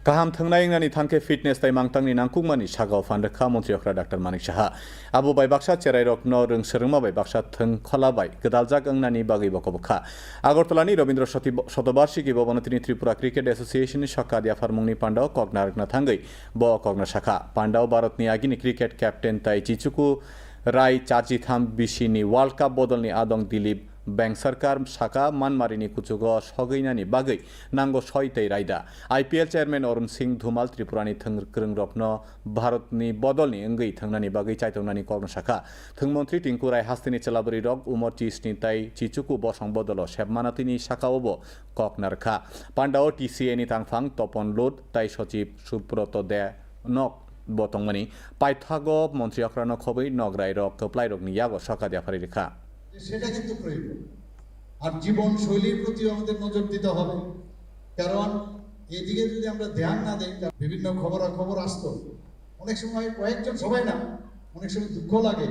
Kaham thangnai ngani thanke fitness tai mangtangni nangkukmani sagao fanrekha Mantri Okra Dr. Manik Saha. Abo bai baksa cherai rok no rung serungma bai baksa thang kholabai gedaljak angnani bagai bokobokha. Agartalani Rabindra Shatobarshiki Bhavanatini Tripura Cricket Association ni Shakka dia farmungni Pandao Koknarakna thangai bo Kokna Shakha. Pandao Bharatni agini cricket captain tai Chichuku Rai Chachitham Bishini World Cup bodolni Adong Dilip Bank Sarkar Saka Manmarini Kuchugo Shogainani Bagai Nango Shoitei Raida IPL chairman Arun Singh Dhumal Tripurani Thangkrung Ropno Bharatni Bodolni Ngai Thangnani Bagai Chaitonani Kogna Saka Thangmantri Tinku Rai Hastini Chalabari Rok Umor Chisni Tai Chichuku Bosong Bodolo Shebmanatini Saka Obo Koknarkha Pandao TCA ni Tangfang Topon Lod Tai Sochip Suproto De Nok Botongmani Paithago Mantri Okra no Khobai Nograi Rok Koplai Rok ni Yago Saka Dia Faririkha সেটা কিন্তু প্রয়োজন আর জীবন শৈলীর প্রতি আমাদের নজর দিতে হবে কারণ এদিকে যদি আমরা ধ্যান না দেই বিভিন্ন খবর আসতো অনেক সময় কয়েকজন সবাই না অনেক সময় দুঃখ লাগে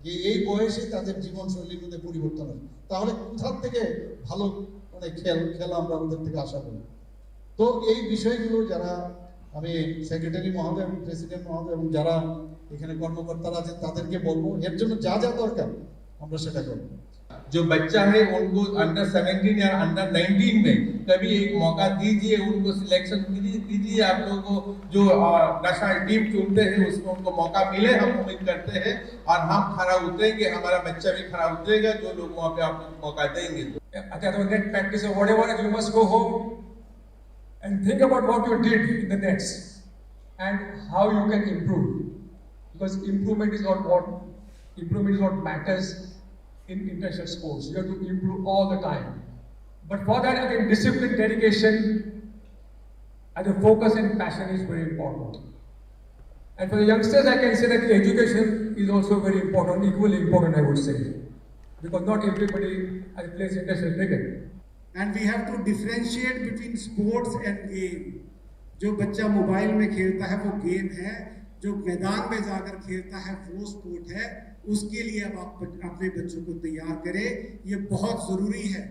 যে এই বয়সে তাদের জীবন শৈলীর মধ্যে পরিবর্তন হয় তাহলে কোথা থেকে ভালো মানে খেলা আমরা ওদের থেকে আশা করি তো এই বিষয়গুলো যারা আমি সেক্রেটারি মহোদয় প্রেসিডেন্ট মহোদয় এবং যারা এখানে কর্মকর্তারা আছেন তাদেরকে বলবো এর জন্য যা যা দরকার जो बच्चा है उनको अंडर 17 या अंडर 19 में कभी एक मौका दीजिए उनको सिलेक्शन कीजिए आप लोगों को जो नेशनल टीम चुनते हैं उसमें उनको मौका मिले हम उम्मीद करते हैं और हम खरा उतरेंगे हमारा बच्चा भी खरा उतरेगा जो लोग वहाँ पे आपको मौका देंगे तो get practice or whatever you must go home and think about what you did in the nets and how you can improve because improvement is what matters in international sports. You have to improve all the time. But for that, I think discipline, dedication, and the focus and passion is very important. And for the youngsters, I can say that the education is also very important, equally important, I would say. Because not everybody plays international cricket. And we have to differentiate between sports and game. जो बच्चा mobile में खेलता है वो game है जो मैदान में जाकर खेलता है वो स्पोर्ट है उसके लिए अब आप अपने बच्चों को तैयार करें ये बहुत ज़रूरी है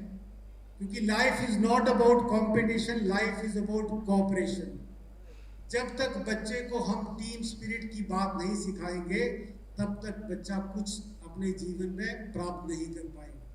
क्योंकि life is not about competition life is about cooperation जब तक बच्चे को हम टीम स्पिरिट की बात नहीं सिखाएंगे तब तक बच्चा कुछ अपने जीवन में प्राप्त नहीं कर पाएगा